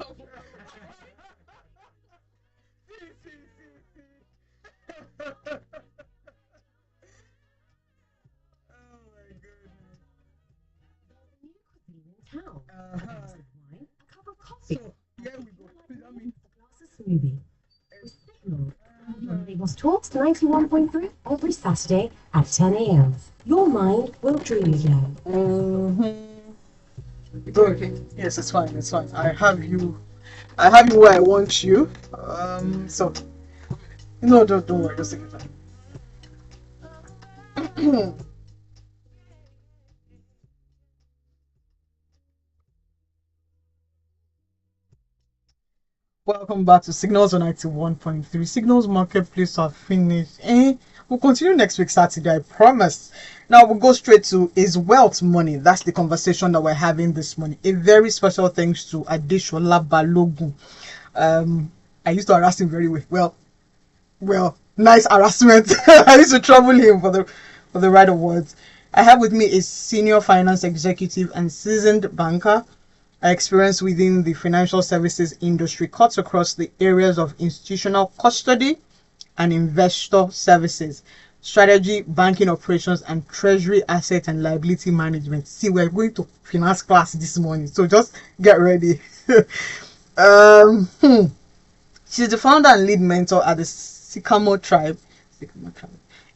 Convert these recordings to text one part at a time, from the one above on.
Oh my goodness. Town. A Uh-huh. glass of wine, a cup of coffee. So here we go. Please, I mean, A glass of smoothie. With Signal. uh-huh. On Lagos Talks 91.3 every Saturday at 10 a.m. Your mind will dream again. Okay. Yes, it's fine. It's fine. I have you where I want you. So no, don't worry. Just take your time. Welcome back to Signals on 91.3. Signals Marketplace are finished. We'll continue next week, Saturday, I promise. Now we'll go straight to is wealth money. That's the conversation that we're having this morning. A very special thanks to Adeshola Balogun. I used to harass him very well, nice harassment. I used to trouble him for the right of words. I have with me a senior finance executive and seasoned banker. Our experience within the financial services industry cuts across the areas of institutional custody and investor services, strategy, banking operations, and treasury asset and liability management. See, we're going to finance class this morning, so just get ready. um, hmm. She's the founder and lead mentor at the Sycamore Tribe,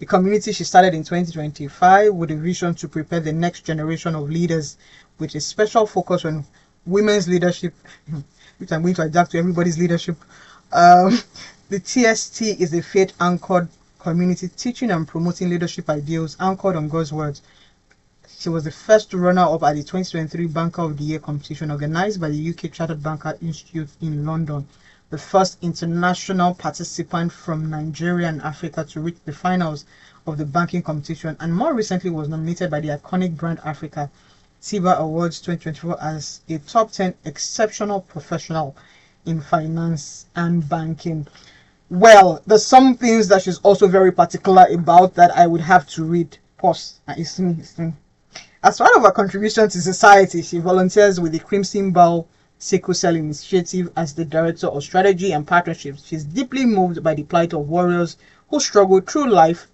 a community she started in 2025 with a vision to prepare the next generation of leaders with a special focus on women's leadership, which I'm going to adapt to everybody's leadership. Um, the TST is a faith anchored community teaching and promoting leadership ideals anchored on God's words. She was the first runner up at the 2023 Banker of the Year competition organized by the UK Chartered Banker Institute in London, the first international participant from Nigeria and Africa to reach the finals of the banking competition, and more recently was nominated by the iconic brand Africa TIBA Awards 2024 as a top 10 exceptional professional in finance and banking. Well, there's some things that she's also very particular about that I would have to read. Pause. It's me. As part of her contribution to society, she volunteers with the Crimson Bowl Sickle Cell Initiative as the Director of Strategy and Partnerships. She's deeply moved by the plight of warriors who struggle through life,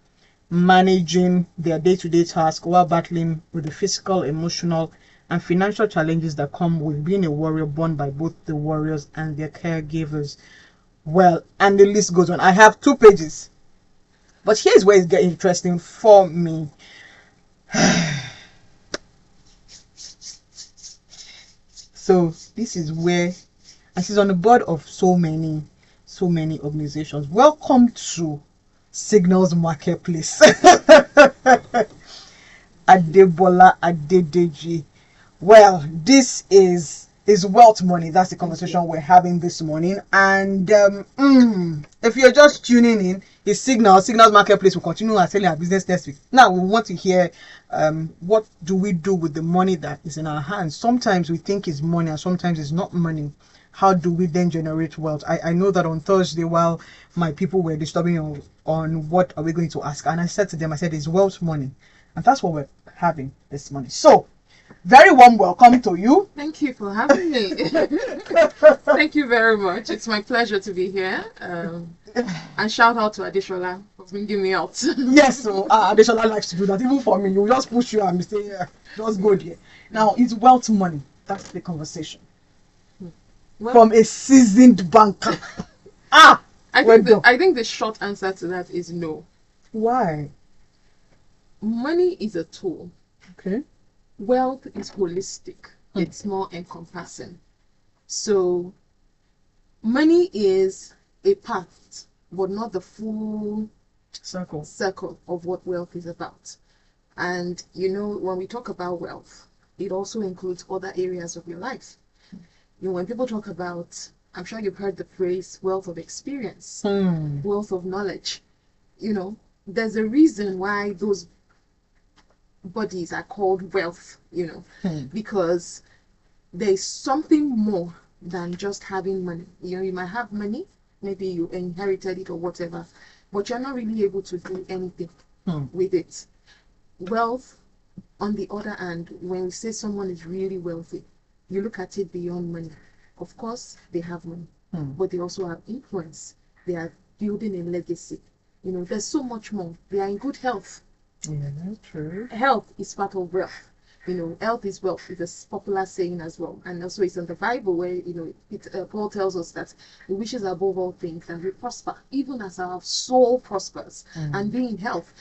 managing their day-to-day tasks while battling with the physical, emotional, and financial challenges that come with being a warrior born by both the warriors and their caregivers. Well, and the list goes on. I have 2 pages. But here's where it's getting interesting for me. So this is where, and she's on the board of so many organizations. Welcome to Signals Marketplace. Adebola Adedeji. Well, this is wealth money. That's the conversation we're having this morning. And if you're just tuning in, it's Signals Marketplace will continue selling our business next week. Now we want to hear what do we do with the money that is in our hands. Sometimes we think it's money and sometimes it's not money. How do we then generate wealth? I know that on Thursday, while my people were disturbing on what are we going to ask, and I said to them, I said it's wealth money, and that's what we're having this morning. So very warm welcome to you. Thank you for having me. Thank you very much. It's my pleasure to be here. And shout out to Adeshola for bringing me out. Yes, so Adeshola likes to do that. Even for me, you just push you and say, yeah, just go there. Now, it's wealth money. That's the conversation. Well, From a seasoned banker. I think the short answer to that is no. Why? Money is a tool. Okay. Wealth is holistic. It's more encompassing. So money is a part, but not the full circle of what wealth is about. And when we talk about wealth, it also includes other areas of your life. When people talk about, I'm sure you've heard the phrase wealth of experience, wealth of knowledge. There's a reason why those bodies are called wealth, because there's something more than just having money. You might have money, maybe you inherited it or whatever, but you're not really able to do anything with it. Wealth, on the other hand, when we say someone is really wealthy, you look at it beyond money. Of course, they have money, Hmm. but they also have influence. They are building a legacy. There's so much more. They are in good health. Yeah, that's true. Health is part of wealth. Health is wealth. It's a popular saying as well. And also it's in the Bible where, Paul tells us that he wishes above all things that we prosper, even as our soul prospers, and be in health.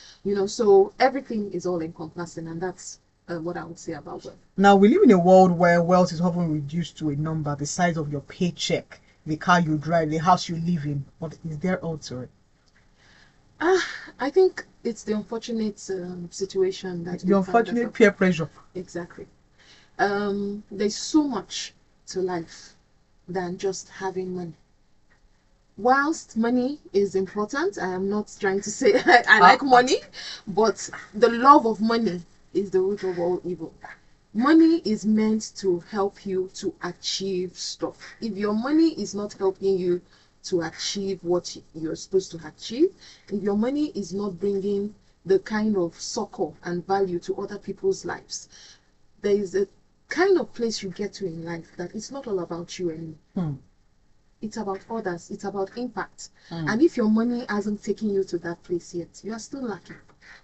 So everything is all encompassing, and that's what I would say about wealth. Now, we live in a world where wealth is often reduced to a number, the size of your paycheck, the car you drive, the house you live in. What is there also? I think it's the unfortunate situation that The unfortunate peer pressure. Exactly. There's so much to life than just having money. Whilst money is important, I am not trying to say I like money, but the love of money is the root of all evil. Money is meant to help you to achieve stuff. If your money is not helping you to achieve what you're supposed to achieve, if your money is not bringing the kind of succor and value to other people's lives, there is a kind of place you get to in life that it's not all about you anymore. It's about others. It's about impact. And if your money hasn't taken you to that place yet, you are still lacking.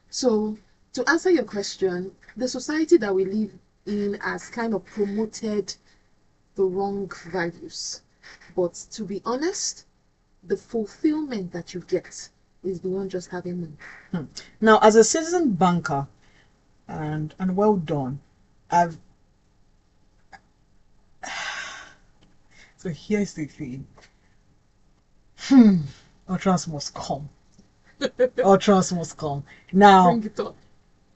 So, to answer your question, the society that we live in has kind of promoted the wrong values. But to be honest, the fulfillment that you get is beyond just having money. Now, as a seasoned banker, and well done, so here's the thing. Utterance must come. Utterance must come. Now, Bring it on.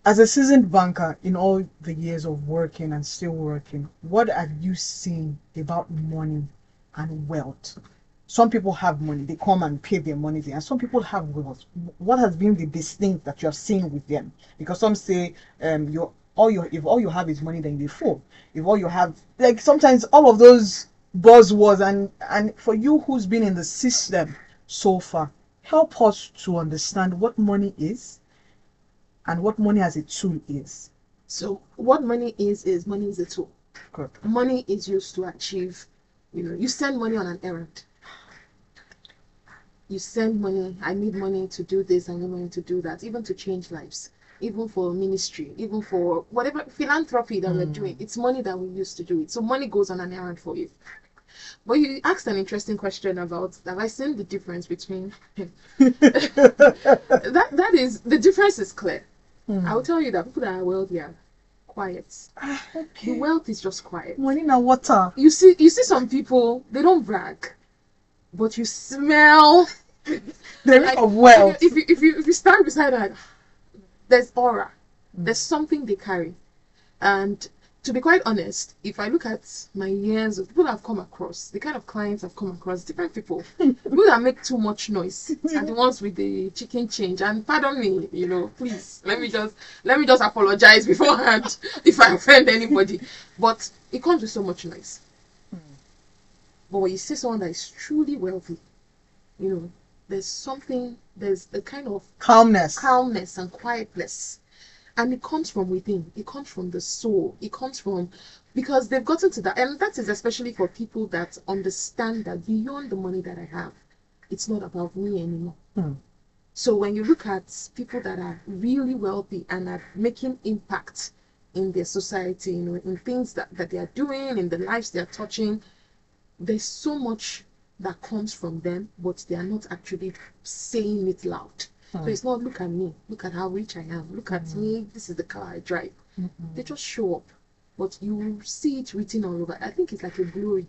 as a seasoned banker, in all the years of working and still working, what have you seen about money and wealth? Some people have money, they come and pay their money there, and some people have wealth. What has been the distinct that you have seen with them? Because some say, if all you have is money, then you're full. If all you have, like, sometimes all of those buzzwords, and for you who's been in the system so far, help us to understand what money is and what money as a tool is. So what money is money is a tool. Good. Money is used to achieve, you send money on an errand. You send money, I need money to do this, I need money to do that, even to change lives, even for ministry, even for whatever philanthropy that we're doing. It's money that we use to do it. So money goes on an errand for you. But you asked an interesting question about, have I seen the difference between that is, the difference is clear. I will tell you that people that are wealthy are quiet. The wealth is just quiet. Money na water. You see some people, they don't brag, but you smell There is of wealth. If you stand beside her, there's aura. There's something they carry. And to be quite honest, if I look at my years of people I've come across, the kind of clients I've come across, different people that make too much noise, and the ones with the chicken change. And pardon me, please let me just apologize beforehand if I offend anybody. But it comes with so much noise. But when you see someone that is truly wealthy, there's a kind of calmness and quietness. And it comes from within. It comes from the soul. It comes from, because they've gotten to that. And that is especially for people that understand that beyond the money that I have, it's not about me anymore. So when you look at people that are really wealthy and are making impact in their society, in things that they are doing, in the lives they are touching, there's so much that comes from them, but they are not actually saying it loud. So it's not, look at me, look at how rich I am, look at me, this is the car I drive. They just show up, but you see it written all over. I think it's like a glory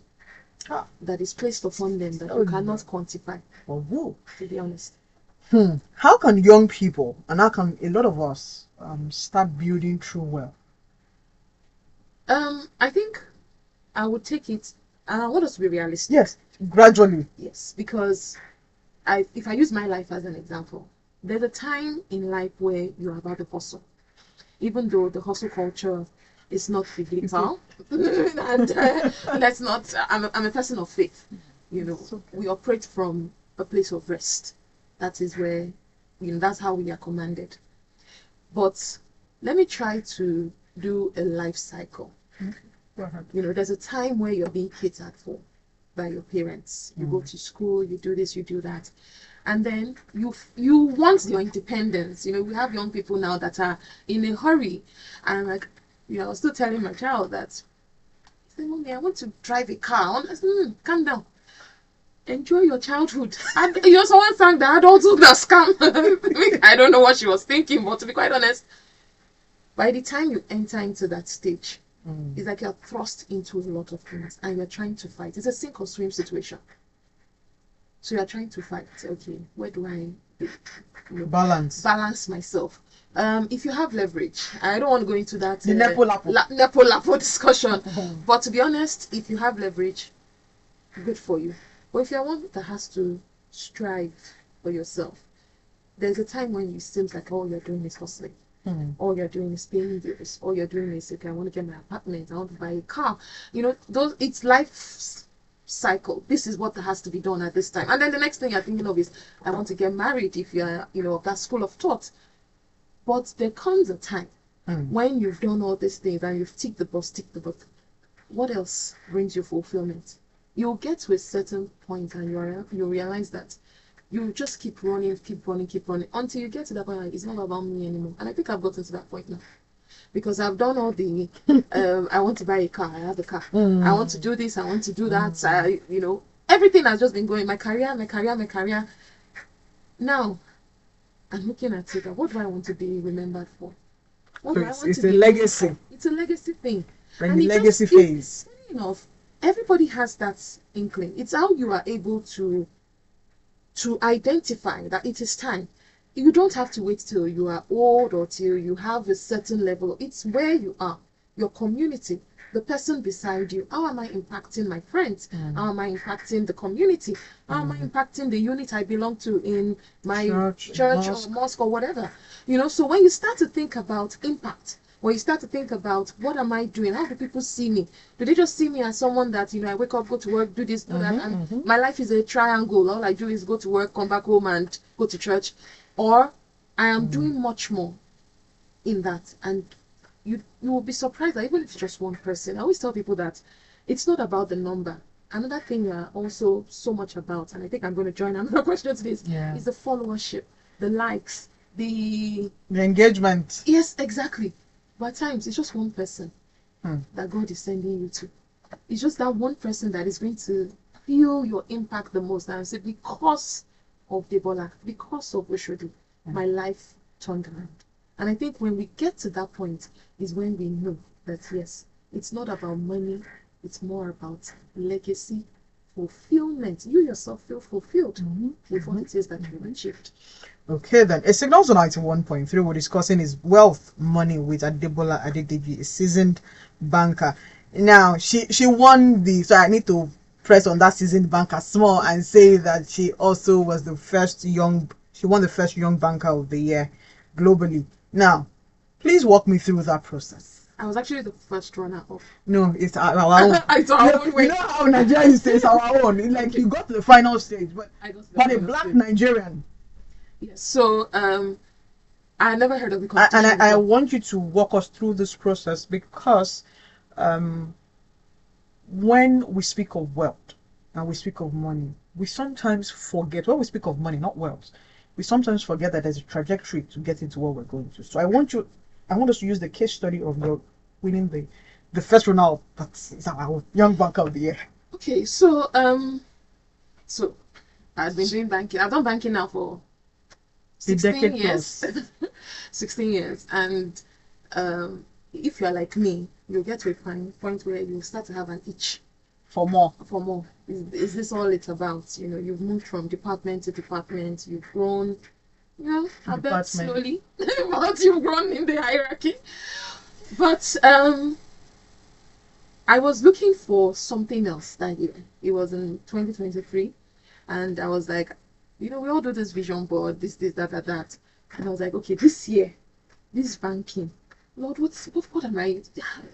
that is placed upon them that you cannot quantify, to be honest. How can young people, and how can a lot of us, start building true wealth? I think I would take it, and I want us to be realistic. Yes, gradually. Yes, because if I use my life as an example, there's a time in life where you're about the hustle, even though the hustle culture is not biblical. And let's not. I'm a person of faith. We operate from a place of rest. That is where, that's how we are commanded. But let me try to do a life cycle. There's a time where you're being catered for. by your parents. You go to school, you do this, you do that. And then you want your independence. You know, we have young people now that are in a hurry. And I'm like, I was still telling my child that, he said, Mommy, I want to drive a car. I said, calm down. Enjoy your childhood. And someone sang the adulthood a scam. I don't know what she was thinking, but to be quite honest, by the time you enter into that stage, it's like you're thrust into a lot of things and you're trying to fight. It's a sink or swim situation. So you're trying to fight. Okay, where do I balance myself? If you have leverage, I don't want to go into that Nepo lapo discussion. But to be honest, if you have leverage, good for you. But if you're one that has to strive for yourself, there's a time when it seems like all you're doing is hustling. All you're doing is paying bills. All you're doing is, okay, I want to get my apartment. I want to buy a car. It's life's cycle. This is what has to be done at this time. And then the next thing you're thinking of is, I want to get married if you're, of that school of thought. But there comes a time when you've done all these things and you've ticked the box. What else brings you fulfillment? You'll get to a certain point and you realize that you just keep running until you get to that point like, it's not about me anymore. And I think I've gotten to that point now. Because I've done all the, I want to buy a car, I have a car. I want to do this, I want to do that. Everything has just been going. My career. Now, I'm looking at it. What do I want to be remembered for? It's a legacy. It's a legacy thing. And the legacy phase. Enough. Everybody has that inkling. It's how you are able to identify that it is time. You don't have to wait till you are old or till you have a certain level. It's where you are, your community, the person beside you. How am I impacting my friends? How am I impacting the community? How am I impacting the unit I belong to in my church or mosque or whatever? So when you start to think about impact, when you start to think about what am I doing? How do people see me? Do they just see me as someone that, I wake up, go to work, do this, do that, and my life is a triangle. All I do is go to work, come back home and go to church. Or I am doing much more in that. And you will be surprised that even if it's just one person, I always tell people that it's not about the number. Another thing we are also so much about, and I think I'm going to join another question to this, is the followership, the likes, the engagement. Yes, exactly. But at times, it's just one person that God is sending you to. It's just that one person that is going to feel your impact the most. And I say, because of Adebola, because of Oshodi, my life turned around. And I think when we get to that point is when we know that, yes, it's not about money. It's more about legacy, fulfillment. You yourself feel fulfilled with what it is that you've achieved. Okay, then. A Signal Zone 91.3 we're discussing is wealth money with Adebola Adedeji, a seasoned banker. Now, she won so I need to press on that seasoned banker small and say that she also was she won the first young banker of the year globally. Now, please walk me through that process. I was actually the first runner up. No, it's our own. It's our own way. You know how Nigeria say it's our own. It's like you got to the final stage, but a black Nigerian. Yes. So I never heard of the competition. And I want you to walk us through this process because when we speak of wealth and we speak of money, we sometimes forget, when we speak of money, not wealth, we sometimes forget that there's a trajectory to get into what we're going to. So I want us to use the case study of your winning the first runner up, that's our young banker of the year. Okay, so I've been doing banking. I've done banking now for 16 years. 16 years. And if you're like me, you'll get to a point where you start to have an itch for more. Is this all it's about? You've moved from department to department, you've grown, a bit slowly, but you've grown in the hierarchy. But I was looking for something else that year. It was in 2023, and I was like, we all do this vision board, this, that. And I was like, okay, this year, this banking, Lord, what am I?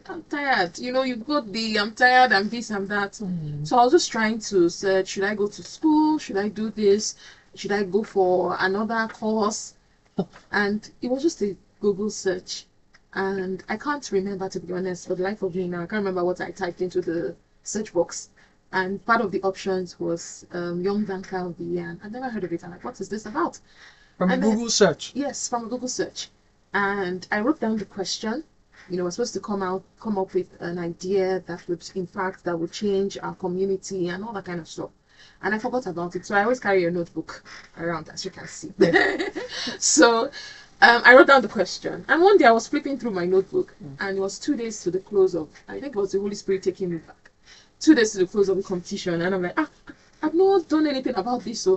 I'm tired. You got I'm tired, I'm this, I'm that. So I was just trying to search, should I go to school? Should I do this? Should I go for another course? And it was just a Google search. And I can't remember, to be honest, for the life of me now. I can't remember what I typed into the search box. And part of the options was Young Banker of the Year. And I've never heard of it. I'm like, what is this about? From And Google search. Yes, from a Google search. And I wrote down the question. I was supposed to come up with an idea that would impact, that would change our community and all that kind of stuff. And I forgot about it. So I always carry a notebook around, as you can see. Yeah. So I wrote down the question. And one day I was flipping through my notebook, and it was 2 days to the close of, I think it was the Holy Spirit taking me back. 2 days to the close of the competition. And I'm like, I've not done anything about this.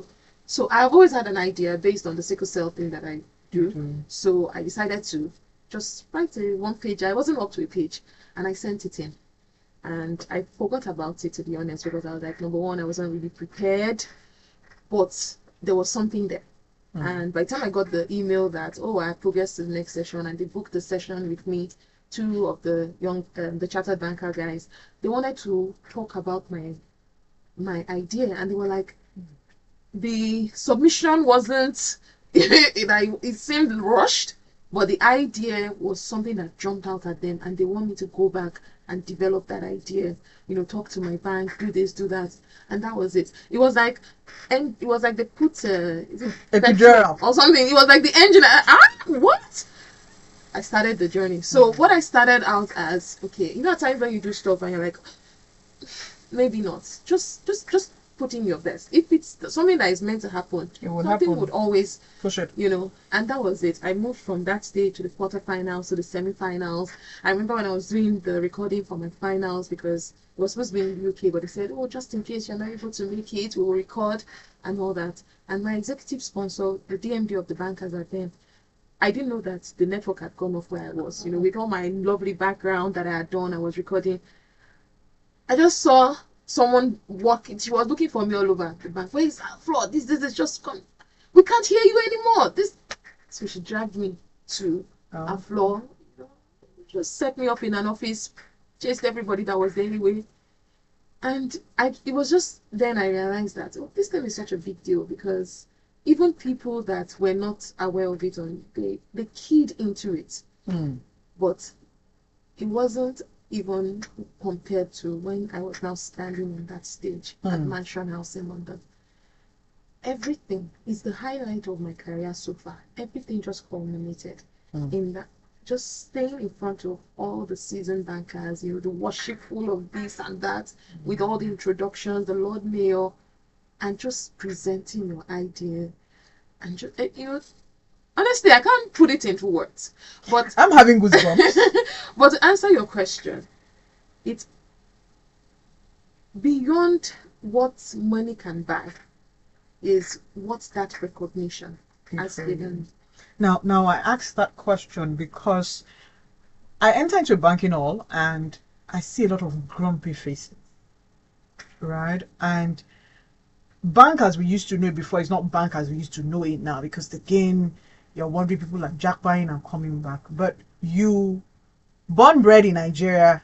So I've always had an idea based on the sickle cell thing that I do. So I decided to just write a one page. I wasn't up to a page, and I sent it in. And I forgot about it, to be honest, because I was like, number one, I wasn't really prepared, but there was something there. And by the time I got the email that, I progressed to the next session, and they booked the session with me, 2 of the the chartered banker guys, they wanted to talk about my idea, and they were like, the submission wasn't, it seemed rushed, but the idea was something that jumped out at them, and they want me to go back and develop that idea, talk to my bank, do this, do that. And that was it. It was like they put epidural or something. It was like the engine. What? I started the journey. So what I started out as, okay, at times when you do stuff and you're like, maybe not. Just put in your best. If it's something that is meant to happen, something would always push it. And that was it. I moved from that stage to the quarterfinals, to the semifinals. I remember when I was doing the recording for my finals, because it was supposed to be in the UK, but they said, just in case you're not able to make it, we will record and all that. And my executive sponsor, the DMD of the bankers at then, I didn't know that the network had gone off where I was. With all my lovely background that I had done, I was recording. I just saw someone walking. She was looking for me all over the bank. Where is Flo? This is just come. We can't hear you anymore. So she dragged me to a floor, just set me up in an office, chased everybody that was there anyway. And it was just then I realized that this thing is such a big deal, because even people that were not aware of it, they keyed into it. But it wasn't even compared to when I was now standing on that stage at Mansion House in London. Everything is the highlight of my career so far. Everything just culminated in that. Just staying in front of all the seasoned bankers, the worshipful of this and that, with all the introductions, the Lord Mayor, and just presenting your idea. And just, honestly, I can't put it into words. But I'm having goosebumps. But to answer your question, it's beyond what money can buy. Is what's that recognition has given. Now I asked that question because I enter into a banking hall and I see a lot of grumpy faces, right? And bank as we used to know it before is not bank as we used to know it now, because again, you're wondering people like jackpotting and coming back. But you, born bred in Nigeria,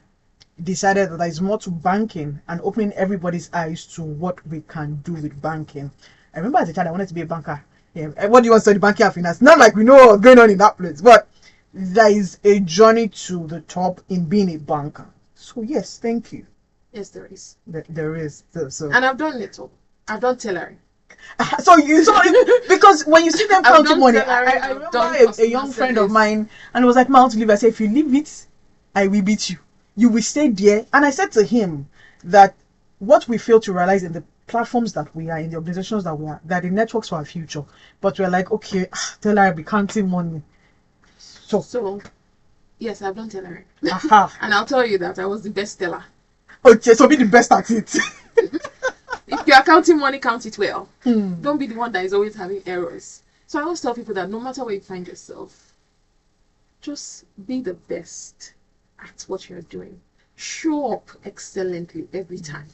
decided that there's more to banking and opening everybody's eyes to what we can do with banking. I remember as a child I wanted to be a banker. Yeah, what do you want to study? Banking and finance? Not like we know what's going on in that place, but there is a journey to the top in being a banker. So yes, thank you. Yes, there is. There is. So and I've done it all. I've done tailoring. So because when you see them counting money, I remember a young friend of mine, and it was like, "Mount leave." I said, "If you leave it, I will beat you. You will stay there." And I said to him that what we fail to realize in the platforms that we are in, the organizations that we are, that the networks for our future, but we're like, okay, tell her I'll be counting money. So yes, I've done tailoring. And I'll tell you that I was the best teller. Okay, so be the best at it. If you are counting money, count it well. Don't be the one that is always having errors. So I always tell people that no matter where you find yourself, just be the best at what you're doing. Show up excellently every time.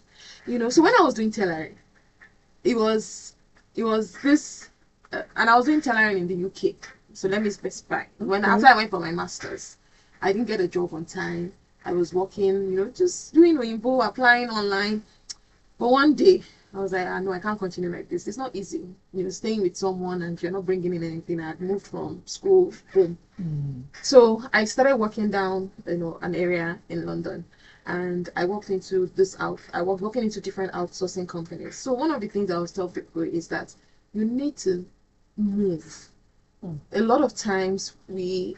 So when I was doing tailoring, it was this, and I was doing tailoring in the UK. So let me specify. After I went for my master's, I didn't get a job on time. I was working, just doing Oyinbo, applying online. But one day, I was like, no, I can't continue like this. It's not easy, staying with someone and you're not bringing in anything. I had moved from school home. So I started working down, an area in London. and I walked into this out. I was working into different outsourcing companies. So one of the things I always tell people is that you need to move. A lot of times we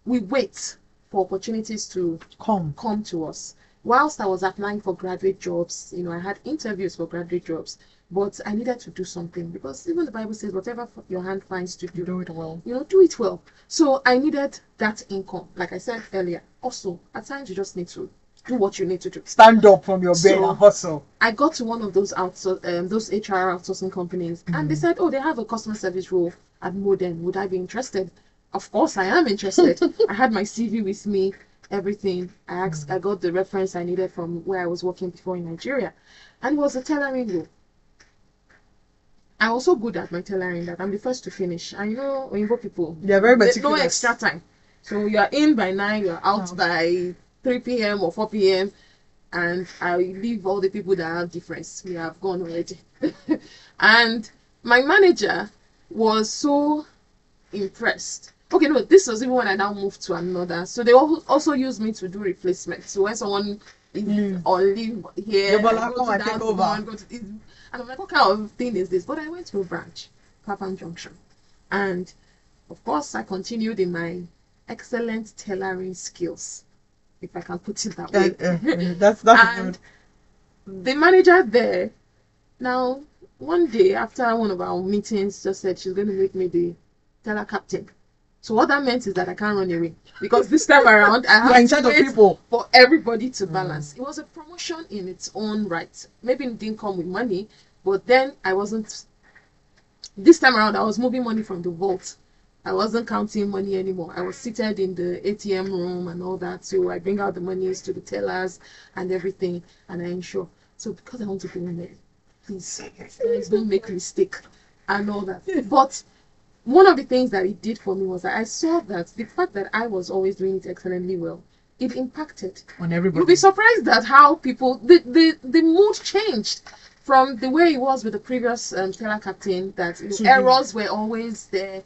wait for opportunities to come to us. Whilst I was applying for graduate jobs, I had interviews for graduate jobs, but I needed to do something, because even the Bible says, whatever your hand finds to do it well. do it well. So I needed that income. Like I said earlier, also at times you just need to do what you need to do. Stand up from your bed and hustle. I got to one of those those HR outsourcing companies, and they said, "Oh, they have a customer service role at Modern. Would I be interested?" Of course, I am interested. I had my CV with me, everything. I got the reference I needed from where I was working before in Nigeria, and it was a tailoring role. I'm also good at my tailoring, that I'm the first to finish. I know Oyinbo people, they're very meticulous. No extra time. So you're in by 9, you're out by 3 p.m. or 4 p.m. and I leave all the people that have difference. We have gone already. And my manager was so impressed. Okay, no, this was even when I now moved to another. So they also used me to do replacement. So when someone is on leave here, come and take over. And I'm like, what kind of thing is this? But I went to a branch, Clapham Junction. And of course, I continued in my excellent tailoring skills, if I can put it that way. That's and the manager there, now, one day after one of our meetings, just said she's going to make me the teller captain. So what that meant is that I can't run away, because this time around I have to wait for everybody to balance. It was a promotion in its own right. Maybe it didn't come with money, but then I wasn't. This time around I was moving money from the vault. I wasn't counting money anymore. I was seated in the ATM room and all that. So I bring out the monies to the tellers and everything, and I ensure. So because I want to go in there, please guys, don't make a mistake and all that. But one of the things that it did for me was that I saw that the fact that I was always doing it excellently well, it impacted on everybody. You'll be surprised at how people, the mood changed from the way it was with the previous teller captain, that errors were always there.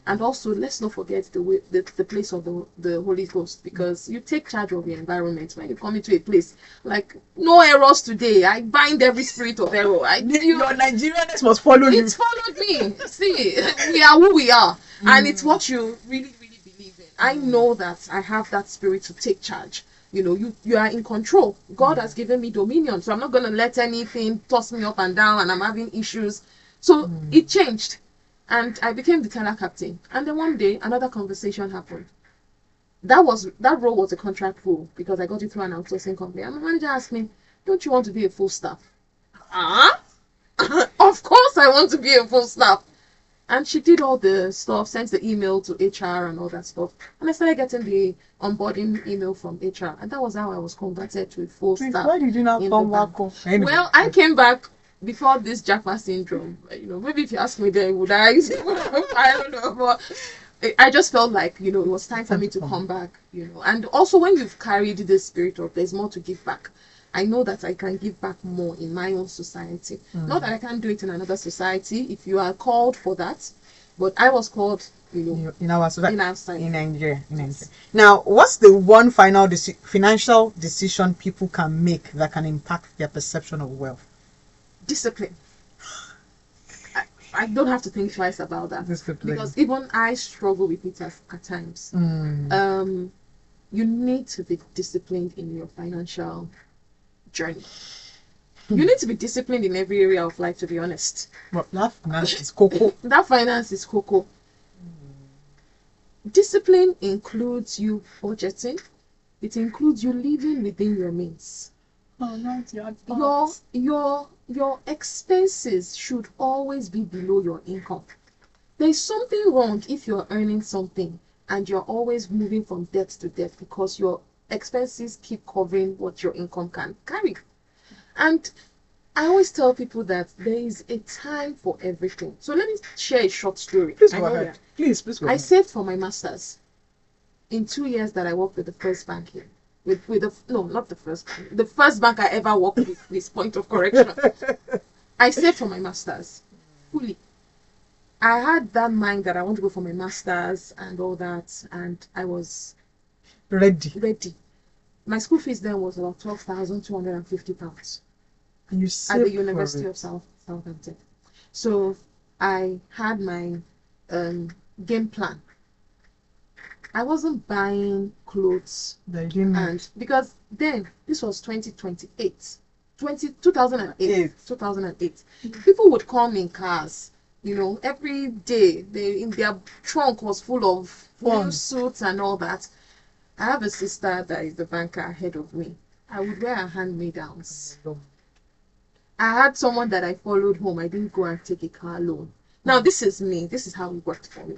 And also, let's not forget the place of the Holy Ghost, because you take charge of your environment when you come into a place. Like, no errors today. I bind every spirit of error. Your Nigerianness must follow you. It's followed me. See, we are who we are. And it's what you really, really believe in. I know that I have that spirit to take charge. You are in control. God has given me dominion. So I'm not going to let anything toss me up and down and I'm having issues. So it changed. And I became the teller captain. And then one day, another conversation happened. That role was a contract role, because I got it through an outsourcing company. And my manager asked me, "Don't you want to be a full staff?" Of course I want to be a full staff. And she did all the stuff, sent the email to HR and all that stuff. And I started getting the onboarding email from HR. And that was how I was converted to a full staff. Why did you not come back home? Anyway. Well, I came back before this Japa syndrome. Maybe if you ask me then, would I? I don't know. But I just felt like, it was time for me to come back, And also, when you've carried the spirit of there's more to give back, I know that I can give back more in my own society. Not that I can't do it in another society if you are called for that, but I was called, in our society, in Nigeria. Yes. Now, what's the one final financial decision people can make that can impact their perception of wealth? Discipline. I don't have to think twice about that. Discipline. Because even I struggle with it at times. You need to be disciplined in your financial journey. You need to be disciplined in every area of life, to be honest. But that finance is cocoa. That finance is cocoa. Discipline includes you budgeting. It includes you living within your means. Your expenses should always be below your income. There is something wrong if you're earning something and you're always moving from debt to debt, because your expenses keep covering what your income can carry. And I always tell people that there is a time for everything. So let me share a short story. Please go ahead. Please go ahead. I saved for my master's in 2 years that I worked with the first bank here. Not the first bank. The first bank I ever worked with, this point of correction. I saved for my master's fully. I had that mind that I want to go for my master's and all that, and I was ready. my school fees then was about £12,250 And you at saved the for University it. of Southampton. So I had my game plan. I wasn't buying clothes, That you didn't need. and because then this was 2028, 2008. 2008. People would come in cars, every day. They in their trunk was full of new Fun. suits and all that. I have a sister that is the banker ahead of me. I would wear her hand-me-downs. I had someone that I followed home. I didn't go and take a car loan. Now, this is me. This is how it worked for me.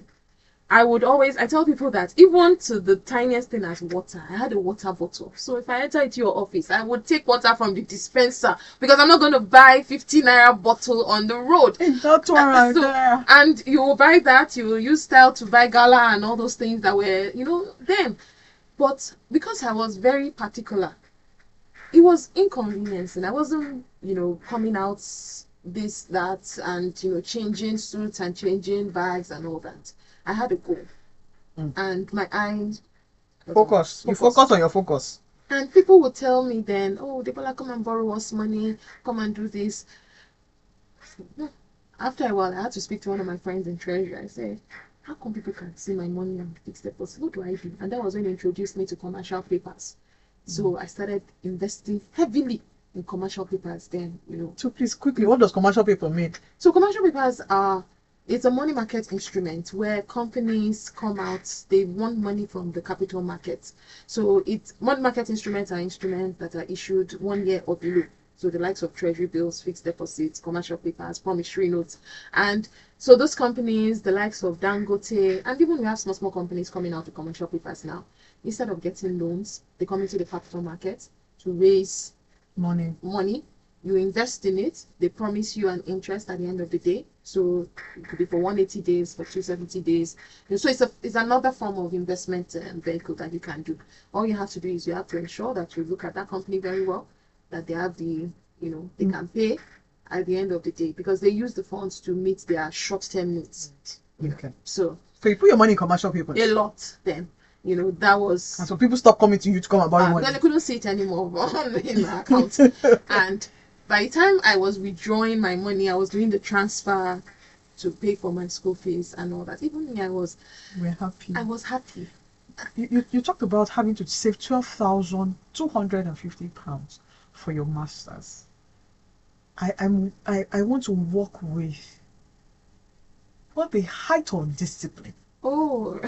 I tell people that even to the tiniest thing as water, I had a water bottle. So if I enter into your office, I would take water from the dispenser because I'm not going to buy 50 naira bottle on the road. That one right there. And you will buy that, you will use style to buy gala and all those things that were, then. But because I was very particular, it was inconveniencing. I wasn't, coming out this, that, and, changing suits and changing bags and all that. I had a goal. And my eyes... Focus. You focus on your focus. And people would tell me then, oh, Adebola, come and borrow us money. Come and do this. After a while, I had to speak to one of my friends in Treasury. I said, how come people can see my money and fix deposit? What do I do? And that was when he introduced me to commercial papers. So I started investing heavily in commercial papers then, So please, quickly, what does commercial paper mean? So commercial papers it's a money market instrument where companies come out, they want money from the capital markets. So money market instruments are instruments that are issued 1 year or below. So the likes of treasury bills, fixed deposits, commercial papers, promissory notes. And so those companies, the likes of Dangote, and even we have small companies coming out with commercial papers now. Instead of getting loans, they come into the capital market to raise Money. You invest in it, they promise you an interest at the end of the day. So it could be for 180 days, for 270 days. So it's another form of investment vehicle that you can do. All you have to do is you have to ensure that you look at that company very well, that they have they can pay at the end of the day, because they use the funds to meet their short-term needs. Okay. So you put your money in commercial paper. A lot then. That was... And so people stop coming to you to come and borrow money. Then I couldn't see it anymore in my account. And by the time I was withdrawing my money, I was doing the transfer to pay for my school fees and all that. Even me, We're happy. I was happy. You talked about having to save £12,250 for your masters. I want to work with what the height of discipline. Oh,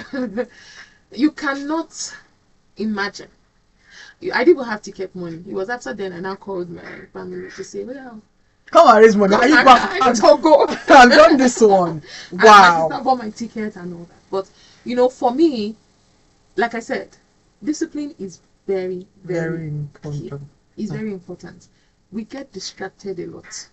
you cannot imagine. I didn't have to keep money. It was after then I now called my family to say, well, come and raise money. I've done this one. Wow. My sister bought my ticket and all that. But for me, like I said, discipline is very, very important. It's very important. We get distracted a lot.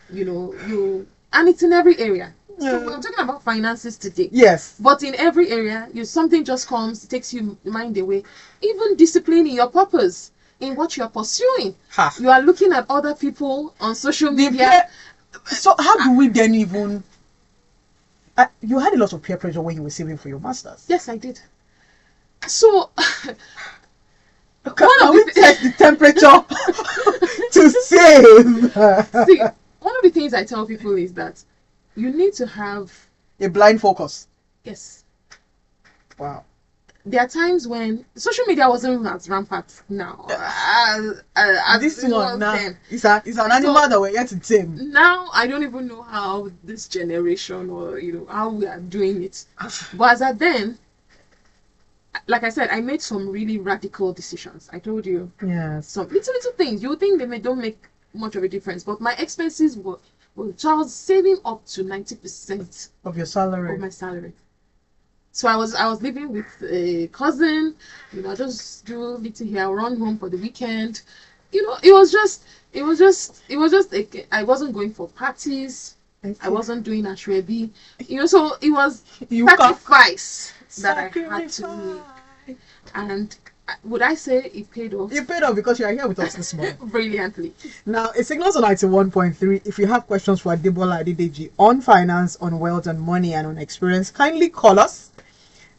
And it's in every area. So we're talking about finances today. Yes. But in every area, something just comes, it takes your mind away. Even discipline in your purpose, in what you're pursuing. You are looking at other people on social media. So how do we then even... you had a lot of peer pressure when you were saving for your masters. Yes, I did. So... Can we test the temperature to save? See, one of the things I tell people is that you need to have a blind focus. Yes. Wow. There are times when social media wasn't as rampant now. This one now is an animal that we're yet to tame. Now I don't even know how this generation or how we are doing it. But as at then, like I said, I made some really radical decisions. I told you. Yes. Some little things. You would think they don't make much of a difference, but my expenses were. So I was saving up to 90% of your salary. Of my salary. So I was living with a cousin. I just do little here, run home for the weekend. It was just. I wasn't going for parties. Okay. I wasn't doing ashrebi. So it was sacrifice that I had to make. And would I say it paid off? It paid off because you are here with us this morning. Brilliantly. Now, it signals on 91.3. If you have questions for Adebola Adedeji on finance, on wealth, on money, and on experience, kindly call us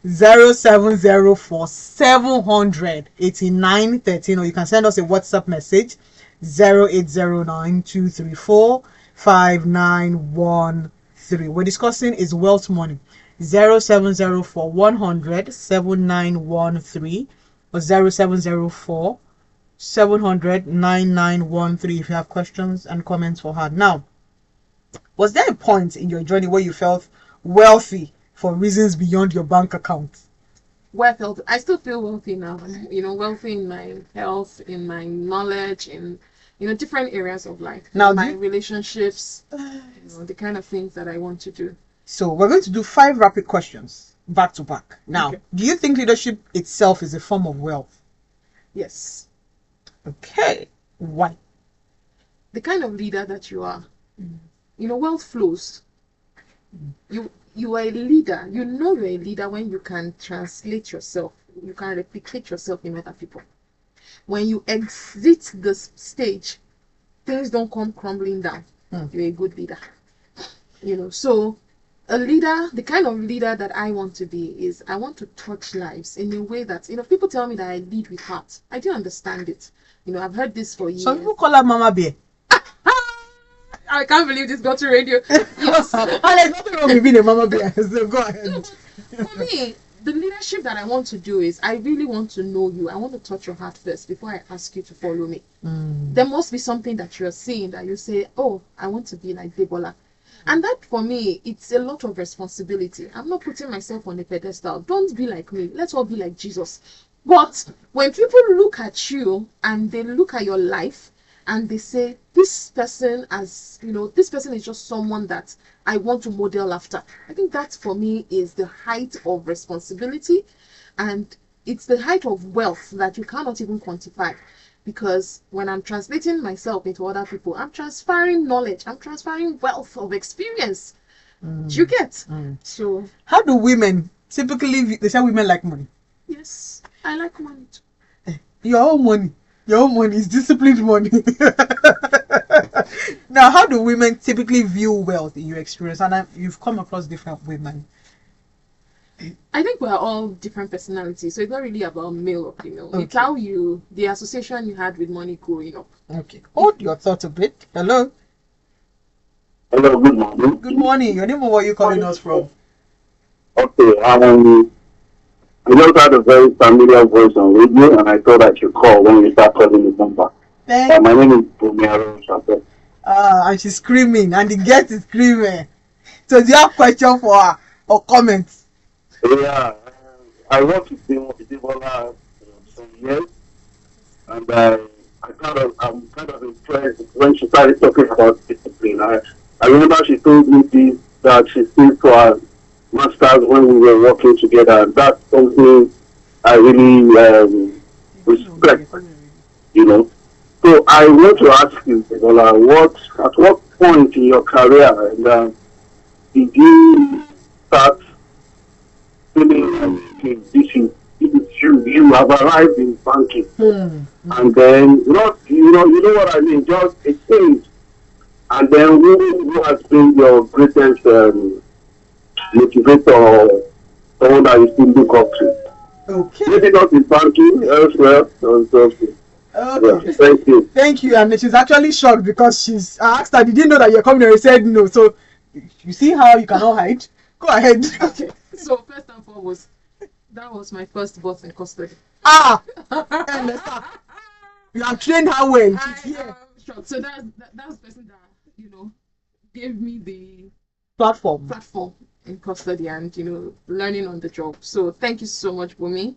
0704 700 13, or you can send us a WhatsApp message 0809 234 5913. We're discussing is wealth money. 0704 100 7913 or 0704 700 9913 if you have questions and comments for her. Now, was there a point in your journey where you felt wealthy for reasons beyond your bank account? Well, I still feel wealthy now. Wealthy in my health, in my knowledge, in different areas of life. Now, my relationships, the kind of things that I want to do. So we're going to do 5 rapid questions back to back. Now, Okay. Do you think leadership itself is a form of wealth? Yes. Okay. Why? The kind of leader that you are, wealth flows. You are a leader. You know you're a leader when you can translate yourself. You can replicate yourself in other people. When you exit the stage, things don't come crumbling down. You're a good leader. So a leader, the kind of leader that I want to be is I want to touch lives in a way that, people tell me that I lead with heart. I do understand it. I've heard this for years. Some people call her Mama Bear. I can't believe this got to radio. Yes. And there's nothing wrong with being a Mama Bear. So go ahead. For me, the leadership that I want to do is I really want to know you. I want to touch your heart first before I ask you to follow me. There must be something that you're seeing that you say, oh, I want to be like Adebola. And that for me, it's a lot of responsibility. I'm not putting myself on a pedestal. Don't be like me. Let's all be like Jesus. But when people look at you and they look at your life and they say, this person this person is just someone that I want to model after. I think that for me is the height of responsibility, and it's the height of wealth that you cannot even quantify. Because when I'm translating myself into other people, I'm transferring knowledge, I'm transferring wealth of experience. Do you get? So how do women typically, they say women like money? Yes, I like money too. Your own money is disciplined money. Now, how do women typically view wealth in your experience? And you've come across different women. I think we're all different personalities, so it's not really about male or female. Okay. It's how the association you had with money growing up. Okay. Hold your thoughts a bit. Hello. Hello, good morning. Good morning. Your name and where you calling us from? Okay, I just had a very familiar voice on radio, and I thought I should call when you start calling the number. My name is Tapa. And she's screaming, and the guest is screaming. So do you have question for her or comments? Yeah, I worked with Adebola some years, and I'm kind of impressed when she started talking about discipline. I remember she told me that she stayed for her masters when we were working together, and that's something I really respect. So I want to ask you, Adebola, at what point in your career did you start feeling like you have arrived in banking, and then you know what I mean, just a change, and then who has been your greatest motivator or someone that you still look up to? Okay. Maybe not in banking, elsewhere, or something. Okay. Yeah, thank you. Thank you. And she's actually shocked because I asked her, did you know that you're coming here? He said no. So you see how you cannot hide? Go ahead. Okay. So first and foremost, that was my first boss in custody. You have trained her well. She's I here. am shocked. So that's the person that gave me the Platform. in custody and learning on the job. So thank you so much, Bumi.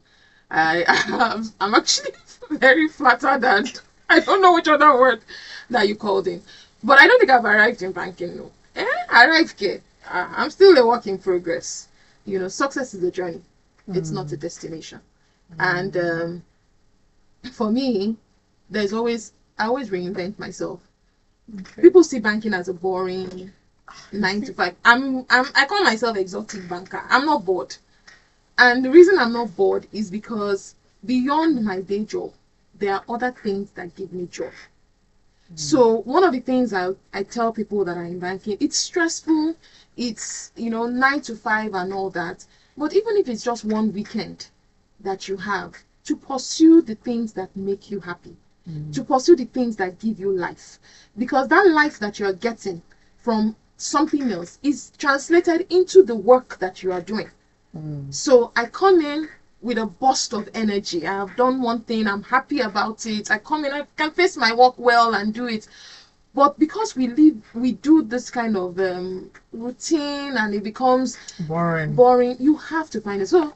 I'm actually very flattered, and I don't know which other word that you called in, but I don't think I've arrived in banking. No, arrived here. I'm still a work in progress. Success is a journey. It's not a destination. And for me, I always reinvent myself. Okay. People see banking as a boring 9 to 5. I call myself exotic banker. I'm not bored. And the reason I'm not bored is because beyond my day job, there are other things that give me joy. So one of the things I tell people that are in banking, it's stressful, it's 9 to 5 and all that, But even if it's just one weekend that you have to pursue the things that make you happy, to pursue the things that give you life, because that life that you're getting from something else is translated into the work that you are doing. So I come in with a burst of energy. I have done one thing, I'm happy about it. I come in, I can face my work well and do it. But because we do this kind of routine, and it becomes boring, you have to find it. So,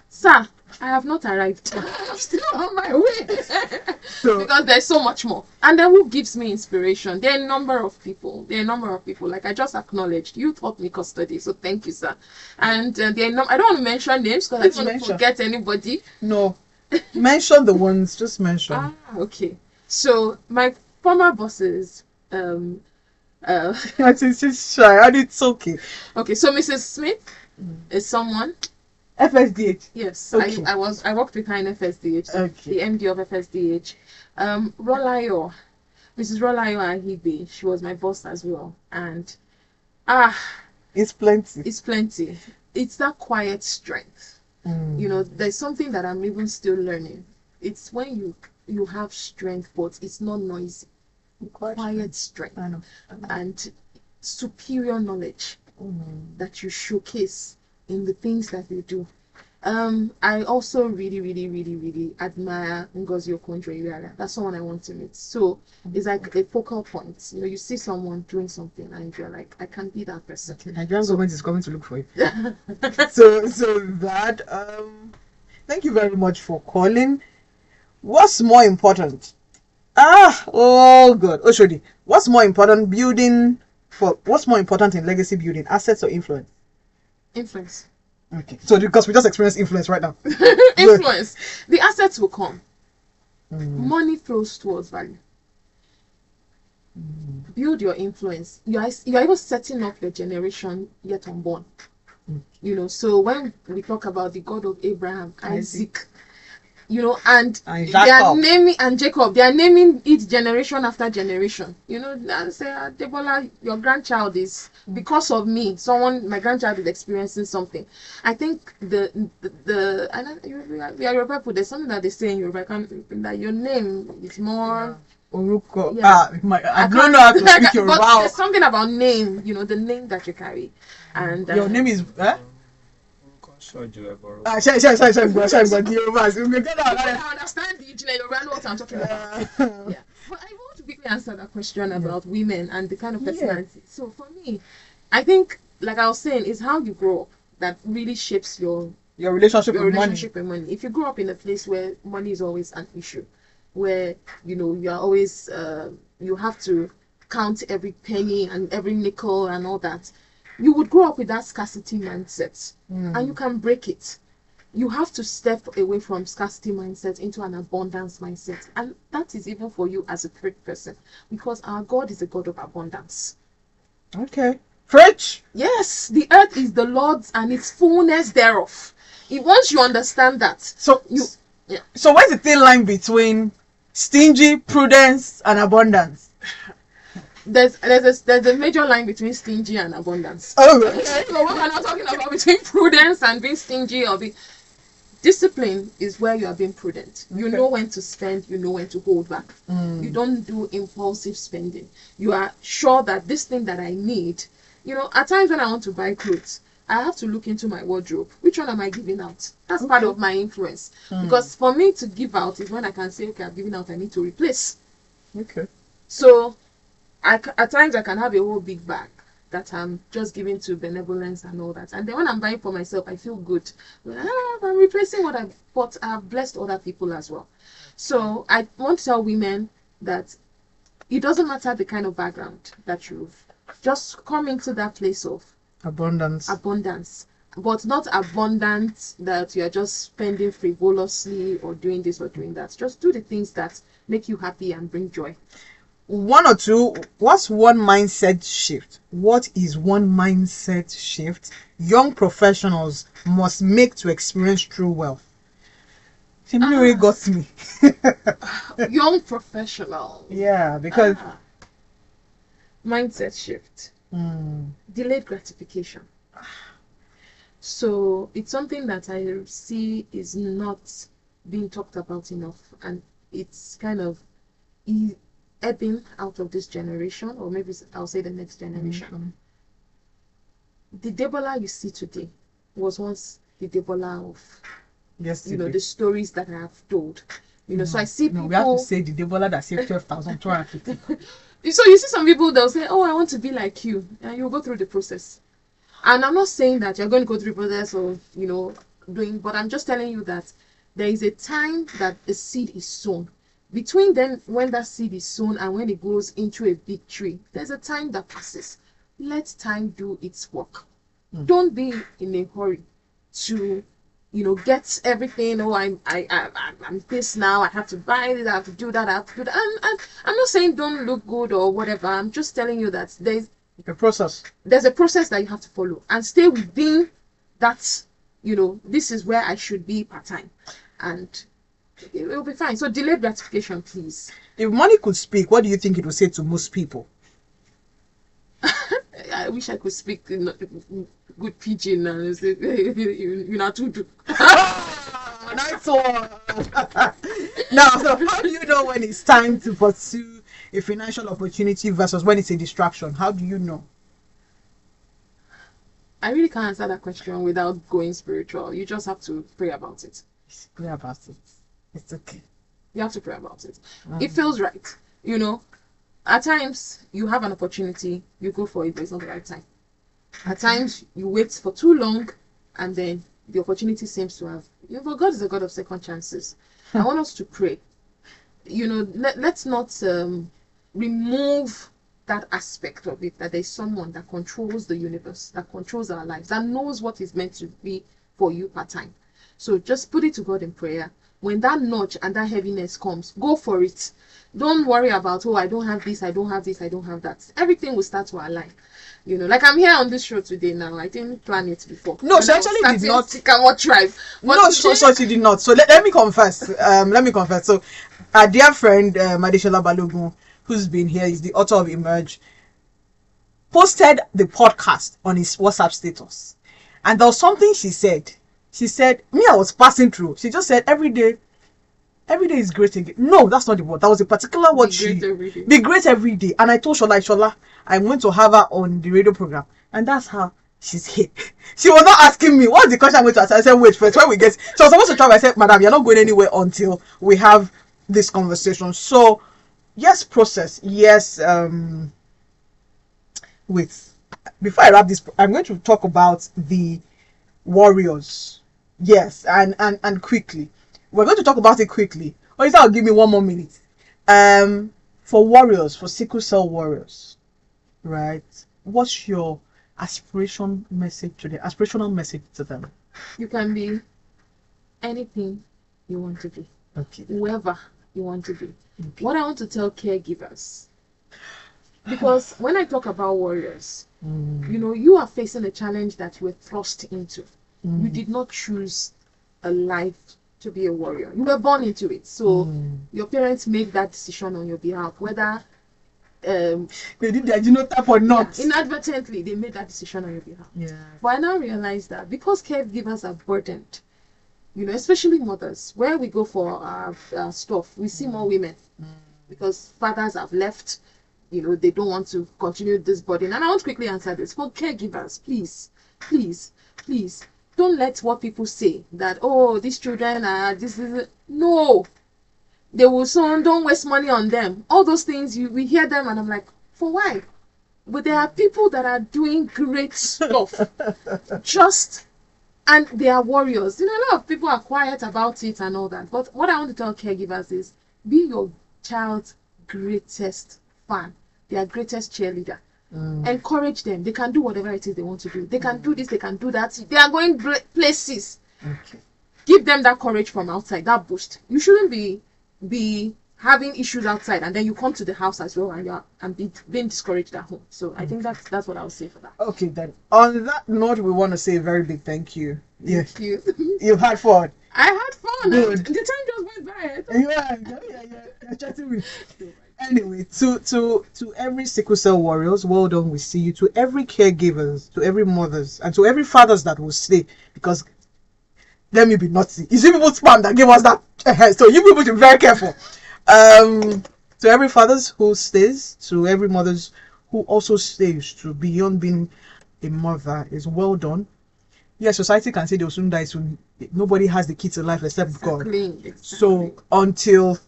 sir, I have not arrived. I'm still on my way. Because there's so much more. And then who gives me inspiration? There are a number of people. Like I just acknowledged, you taught me custody, so thank you, sir. And I don't want to mention names because I don't want to forget anybody. No, mention the ones. Just mention. Okay. So my former bosses. It's shy, and it's okay. Okay, so Mrs. Smith is someone. FSDH. Yes, okay. I worked with her in FSDH, okay. The MD of FSDH. Rolayo, Mrs. Rolayo Ahibe, she was my boss as well, and it's plenty. It's that quiet strength. You know, there's something that I'm even still learning. It's when you have strength, but it's not noisy. Quiet strength. I know. And superior knowledge that you showcase in the things that you do. I also really, really, really, really admire Ngozi Okonjo-Iweala. That's someone I want to meet. So it's like a focal point. You know, you see someone doing something and you're like, I can be that person. Okay, Nigerian government is coming to look for you. so that thank you very much for calling. What's more important? Oh God, Oshodi. What's more important in legacy building, assets or influence? Influence. Okay. So because we just experienced influence right now. Influence. The assets will come. Money flows towards value. Build your influence. You are even setting up your generation yet unborn. You know, so when we talk about the God of Abraham, Isaac, you know, and they are naming, and Jacob, they are naming each generation after generation. You know, and say, Adebola, your grandchild is, because of me, my grandchild is experiencing something. I think we are Yoruba people, there's something that they say in Yoruba, that your name is more. Oruko. I don't know how to speak Yoruba. But there's something about name, you know, the name that you carry. And your name is I understand the Yoruba, know what I'm talking about. Yeah. But I want to quickly answer that question about women and the kind of personality. So for me, I think, like I was saying, is how you grow up that really shapes your relationship with money. If you grow up in a place where money is always an issue, where you are always you have to count every penny and every nickel and all that, you would grow up with that scarcity mindset, and you can break it. You have to step away from scarcity mindset into an abundance mindset, and that is even for you as a third person, because our God is a God of abundance. Okay. Preach. Yes, the earth is the Lord's and its fullness thereof. Once you understand that, so where's the thin line between stingy, prudence, and abundance? There's a major line between stingy and abundance. Oh, okay. So what we're not talking about between prudence and being stingy or being discipline is where you are being prudent. You know when to spend, you know when to hold back. You don't do impulsive spending. You are sure that this thing that I need, at times when I want to buy clothes, I have to look into my wardrobe. Which one am I giving out? That's part of my influence. Because for me to give out is when I can say, okay, I've given out, I need to replace. Okay. So at times I can have a whole big bag that I'm just giving to benevolence and all that. And then when I'm buying for myself, I feel good. I'm replacing what I've bought. I've blessed other people as well. So I want to tell women that it doesn't matter the kind of background that you've, just come into that place of abundance, but not abundance that you're just spending frivolously or doing this or doing that. Just do the things that make you happy and bring joy. One or two, what's one mindset shift? What is one mindset shift young professionals must make to experience true wealth? She really got me. Young professional. Yeah, because mindset shift. Delayed gratification. So it's something that I see is not being talked about enough, and it's kind of ebbing out of this generation, or maybe I'll say the next generation. The Adebola you see today was once the Adebola of the stories that I have told. So I see people. We have to say the Adebola that saved 12,250. So you see some people, they'll say, "Oh, I want to be like you," and you'll go through the process. And I'm not saying that you're going to go through the process of doing, but I'm just telling you that there is a time that a seed is sown. Between then, when that seed is sown and when it grows into a big tree, there's a time that passes. Let time do its work. Don't be in a hurry to get everything. Oh, I'm this now, I have to buy this, I have to do that, I have to do that. I'm not saying don't look good or whatever. I'm just telling you that there's a process that you have to follow, and stay within that. This is where I should be part-time, and it'll be fine. So delayed gratification, please. If money could speak, what do you think it would say to most people? I wish I could speak good pidgin and say, you know, to do. Nice one. Now, so how do you know when it's time to pursue a financial opportunity versus when it's a distraction? How do you know? I really can't answer that question without going spiritual. You just have to pray about it. Pray about it. It's okay. You have to pray about it. It feels right. At times, you have an opportunity, you go for it, but it's not the right time. At times, you wait for too long, and then the opportunity seems to have... but God is a God of second chances. I want us to pray. Let's not remove that aspect of it, that there's someone that controls the universe, that controls our lives, that knows what is meant to be for you part-time. So just put it to God in prayer. When that nudge and that heaviness comes, go for it. Don't worry about, I don't have this, I don't have this, I don't have that. Everything will start to align. Like I'm here on this show today now. I didn't plan it before. No, she actually did not. Tribe. No, she did not. So let me confess. So our dear friend Adeshola Balogun, who's been here, is the author of Emerge, posted the podcast on his WhatsApp status. And there was something she said. She said, I was passing through. She just said, every day is great again. No, that's not the word. That was a particular word. Be great every day. And I told Shola, I'm going to have her on the radio program. And that's how she's here. She was not asking me, what's the question I'm going to ask? I said, wait first, when we get... She was supposed to travel. I said, madam, you're not going anywhere until we have this conversation. So, yes, process. Yes, before I wrap this, I'm going to talk about the warriors. Yes, and quickly. We're going to talk about it quickly. Or is that give me 1 more minute? For warriors, for sickle cell warriors, right? What's your aspirational message to them? You can be anything you want to be. Okay. Whoever you want to be. Okay. What I want to tell caregivers, because when I talk about warriors, you are facing a challenge that you were thrust into. You did not choose a life to be a warrior. You were born into it. So your parents made that decision on your behalf, whether they did their genotype or not. Inadvertently, they made that decision on your behalf. Yeah. But I now realize that because caregivers are burdened, especially mothers, where we go for our stuff, we see more women because fathers have left. They don't want to continue this burden. And I want to quickly answer this. For caregivers, please, please, please, don't let what people say that, these children are this. No, they will soon. Don't waste money on them. All those things we hear them, and I'm like, for why? But there are people that are doing great stuff, and they are warriors. A lot of people are quiet about it and all that. But what I want to tell caregivers is, be your child's greatest fan, their greatest cheerleader. Encourage them. They can do whatever it is they want to do. They can do this, they can do that. They are going places. Okay. Give them that courage from outside, that boost. You shouldn't be having issues outside and then you come to the house as well and being discouraged at home. So I think that's what I would say for that. Okay, then on that note, we want to say a very big thank you. Thank you. You've had fun. I had fun. Good. The time just went by. Yeah. You're chatting with. Anyway, to every sickle cell warriors, well done. We see you. To every caregivers, to every mothers, and to every fathers that will stay, because let me be naughty. It's you people spam that gave us that. So you people should be very careful. To every fathers who stays, to every mothers who also stays, to beyond being a mother, is well done. Yes, society can say they'll soon die soon. Nobody has the key to life except God. Exactly. So until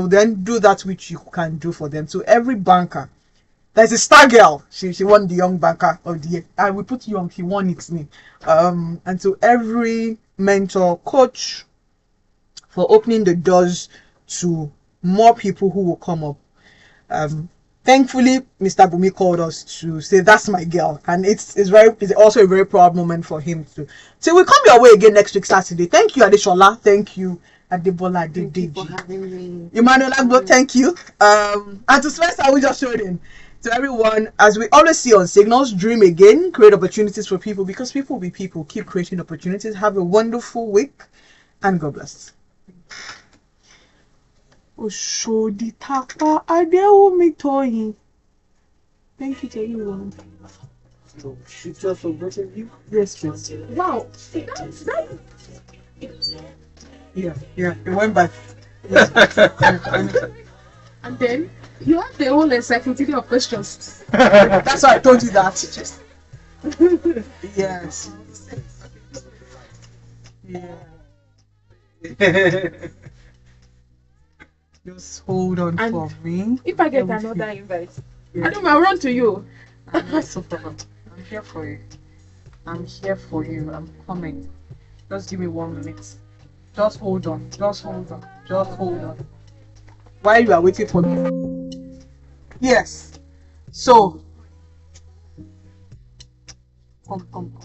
then, do that which you can do for them. To every banker, there's a star girl. She won the young banker of the year. I will put young. She won it. Me. And to every mentor, coach, for opening the doors to more people who will come up. Thankfully, Mr. Bumi called us to say that's my girl, and it's also a very proud moment for him too. So we'll come your way again next week Saturday. Thank you, Adeshola. Thank you, Adebola Thank you for Adedeji. having me. Emmanuel Agbo, thank you. And to Spencer, we just showed in. To everyone, as we always see on Signals, dream again, create opportunities for people, because people will be people. Keep creating opportunities. Have a wonderful week, and God bless. Oshodi, Tapa, Adewunmi, Toyin. Thank you to everyone. So, pictures for both of you? Yes, please. Wow. That's Yeah, it went back. and then you have the whole encyclopedia of questions. That's why I told you that. Yes. Yeah. Just hold on And for me. If I get Everything. another invite, Yeah. I don't know, I'll run to you. That's no problem. I'm here for you. I'm here for you. I'm coming. Just give me 1 minute. Just hold on. Just hold on. Just hold on. While you are waiting for me. Yes. So. Come.